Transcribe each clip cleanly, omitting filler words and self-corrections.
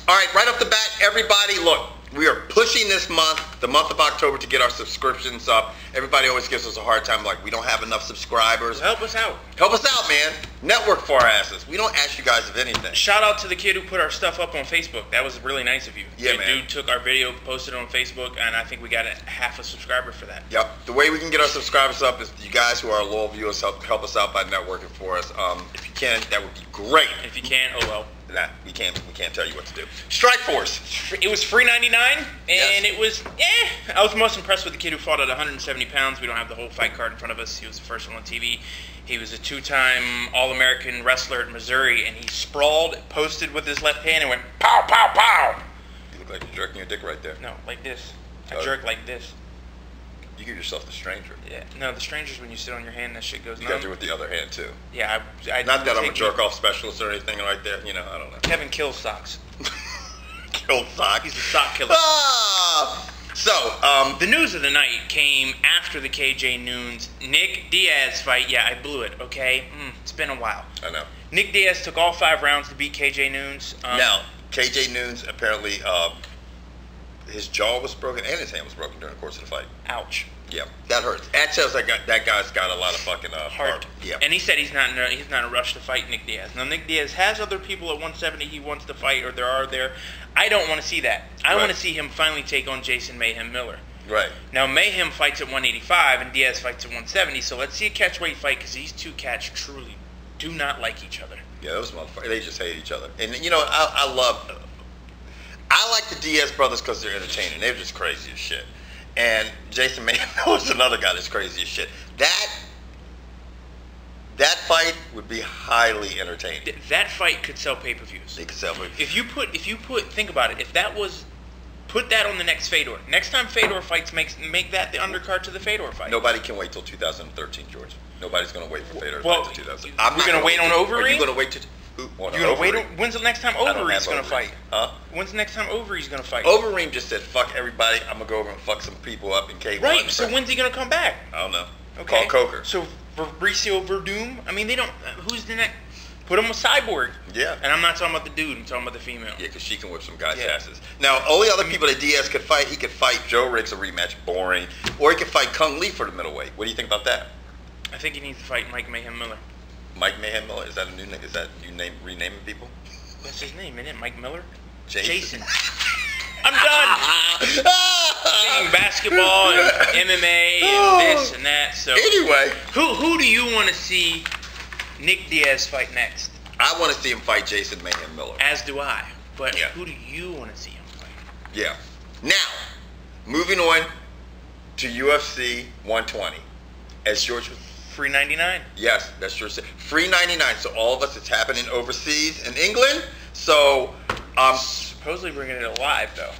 All right, right off the bat, everybody, look. We are pushing this month, the month of October, to get our subscriptions up. Everybody always gives us a hard time, like we don't have enough subscribers. Help us out. Help us out, man. Network for our asses. We don't ask you guys of anything. Shout out to the kid who put our stuff up on Facebook. That was really nice of you. Yeah, the man. dude took our video, posted it on Facebook, and I think we got half a subscriber for that. Yep. The way we can get our subscribers up is you guys who are loyal viewers help us out by networking for us. If you can, that would be great. If you can't, oh well. Nah, we can't tell you what to do. Strikeforce. It was $3.99, and Yes. it was, I was most impressed with the kid who fought at 170 pounds. We don't have the whole fight card in front of us. He was the first one on TV. He was a two-time All-American wrestler at Missouri, and he sprawled, posted with his left hand, and went, pow, pow, pow. You look like you're jerking your dick right there. No, like this. I Oh. jerk like this. You give yourself the stranger. Yeah. No, the stranger's when you sit on your hand, that shit goes You numb. gotta do it with the other hand, too. Yeah, I Not that I'm a take jerk-off specialist or anything right there. You know, I don't know. Kevin kills socks. Kill sock. He's a sock killer. So, The news of the night came after the KJ Noons Nick Diaz fight. Yeah, I blew it, okay? It's been a while. I know. Nick Diaz took all 5 rounds to beat KJ Noons. Now, KJ Noons apparently, his jaw was broken and his hand was broken during the course of the fight. Ouch. Yeah, that hurts. That tells that guy's got a lot of fucking Heart. Yeah. And he said he's not in a rush to fight Nick Diaz. Now, Nick Diaz has other people at 170 he wants to fight, or there are there. I don't want to see that. I want to see him finally take on Jason Mayhem Miller. Right. Now, Mayhem fights at 185 and Diaz fights at 170, so let's see a catchweight fight because these two cats truly do not like each other. Yeah, those motherfuckers, they just hate each other. And, you know, I like the Diaz brothers because they're entertaining. They're just crazy as shit. And Jason Mayhem was another guy that's crazy as shit. That fight would be highly entertaining. That fight could sell pay-per-views. They could sell it. If you put, think about it. If that was, put that on the next Fedor. Next time Fedor fights, make that the undercard to the Fedor fight. Nobody can wait till 2013, George. Nobody's gonna wait for Fedor to Well, fight till 2000. you're gonna wait on Overeem? Are you gonna wait till? You're You're gonna wait. When's the next time Overeem's gonna fight? Huh? When's the next time Overeem's gonna fight? Overeem just said, "Fuck everybody. I'm gonna go over and fuck some people up in K1." Right. So when's he gonna come back? I don't know. Okay. Paul Coker. So Fabricio Verdum. I mean, they don't. Who's the next? Put him with Cyborg. Yeah. And I'm not talking about the dude. I'm talking about the female. Yeah, because she can whip some guys' Yeah. asses. Now, only other people that Diaz could fight, he could fight Joe Riggs a rematch, boring, or he could fight Kung Lee for the middleweight. What do you think about that? I think he needs to fight Mike Mayhem Miller. Mike Mayhem Miller? Is that a new name? Is that you renaming people? What's his name? Isn't it Mike Miller? Jason. I'm done. Playing basketball and MMA and this and that. So Anyway, who do you want to see Nick Diaz fight next? I want to see him fight Jason Mayhem Miller. As do I. But Yeah. who do you want to see him fight? Yeah. Now, moving on to UFC 120. As George was $3.99. Yes, that's true. Free 99. So all of us, it's happening overseas in England. So, Supposedly bringing it live though.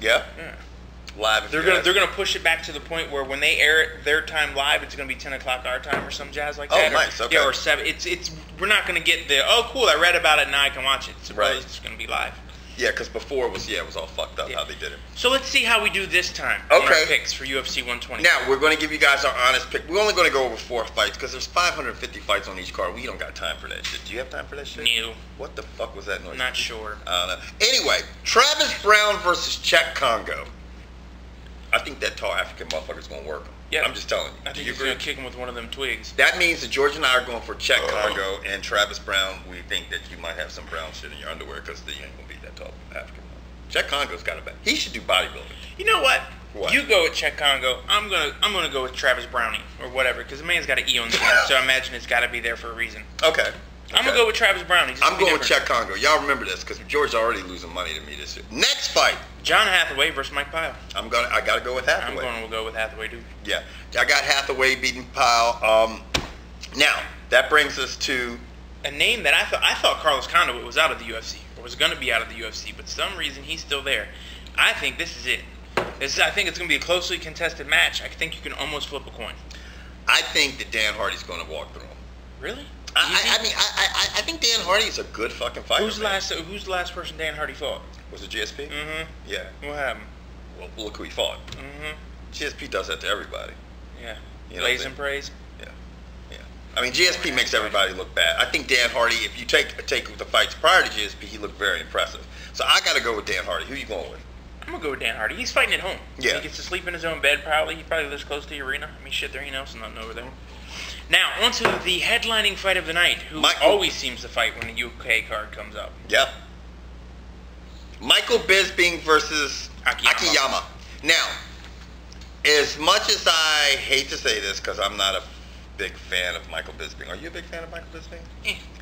yeah, Yeah. live. They're gonna push it back to the point where when they air it their time live, it's gonna be 10 o'clock our time or some jazz like that. Oh, nice. Okay. Yeah, or 7. It's we're not gonna get the cool. I read about it now I can watch it. Suppose Right. it's gonna be live. Yeah, because before it was all fucked up how they did it. So let's see how we do this time. On Okay. our picks for UFC 120. Now we're going to give you guys our honest pick. We're only going to go over 4 fights because there's 550 fights on each card. We don't got time for that shit. Do you have time for that shit? No. What the fuck was that noise? Not sure. I don't know. Anyway, Travis Brown versus Czech Congo. I think that tall African motherfucker's going to work him. Yeah. I'm just telling you. I Do think you he's agree? gonna kick him with one of them twigs. That means that George and I are going for Czech Congo and Travis Brown. We think that you might have some brown shit in your underwear because you ain't going to be that tall African. Czech Congo's got a bad. He should do bodybuilding. You know what? What? You go with Czech Congo. I'm gonna go with Travis Browning or whatever because the man's got an E on the end, so I imagine it's got to be there for a reason. Okay. I'm gonna go with Travis Browning. I'm going with Czech Congo. Y'all remember this because George's already losing money to me this year. Next fight. John Hathaway versus Mike Pyle. I got to go with Hathaway. I'm going to go with Hathaway, dude. Yeah. I got Hathaway beating Pyle. Now, that brings us to A name that I thought Carlos Condit was out of the UFC or was going to be out of the UFC, but for some reason he's still there. I think this is it. I think it's going to be a closely contested match. I think you can almost flip a coin. I think that Dan Hardy's going to walk through him. Really? I think Dan Hardy's a good fucking fighter. Who's the last person Dan Hardy fought? Was it GSP? Mm-hmm. Yeah. What happened? Well, look who he fought. Mm-hmm. GSP does that to everybody. Yeah. You know Blaze what I and praise. Yeah. Yeah. I mean, GSP makes everybody look bad. I think Dan Hardy, if you take the fights prior to GSP, he looked very impressive. So I got to go with Dan Hardy. Who you going with? I'm going to go with Dan Hardy. He's fighting at home. Yeah. He gets to sleep in his own bed probably. He probably lives close to the arena. I mean, shit, there ain't else nothing over there. Now, on to the headlining fight of the night, who always seems to fight when a UK card comes up. Yep. Michael Bisbing versus Akiyama. Now, as much as I hate to say this, because I'm not a big fan of Michael Bisbing. Are you a big fan of Michael Bisbing?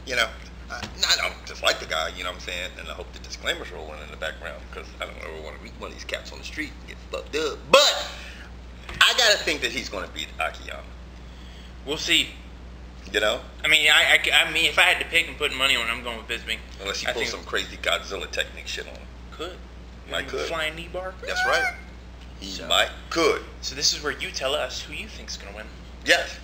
You know, I don't dislike the guy, you know what I'm saying? And I hope the disclaimer's rolling in the background, because I don't ever want to meet one of these cats on the street and get fucked up. But I got to think that he's going to beat Akiyama. We'll see. You know? I mean, I mean, if I had to pick and put money on it, I'm going with Bisbing. Unless he pulls some crazy Godzilla technique shit on him. Could. Might could. Flying knee bar? That's right. He might could. So this is where you tell us who you think's going to win. Yes.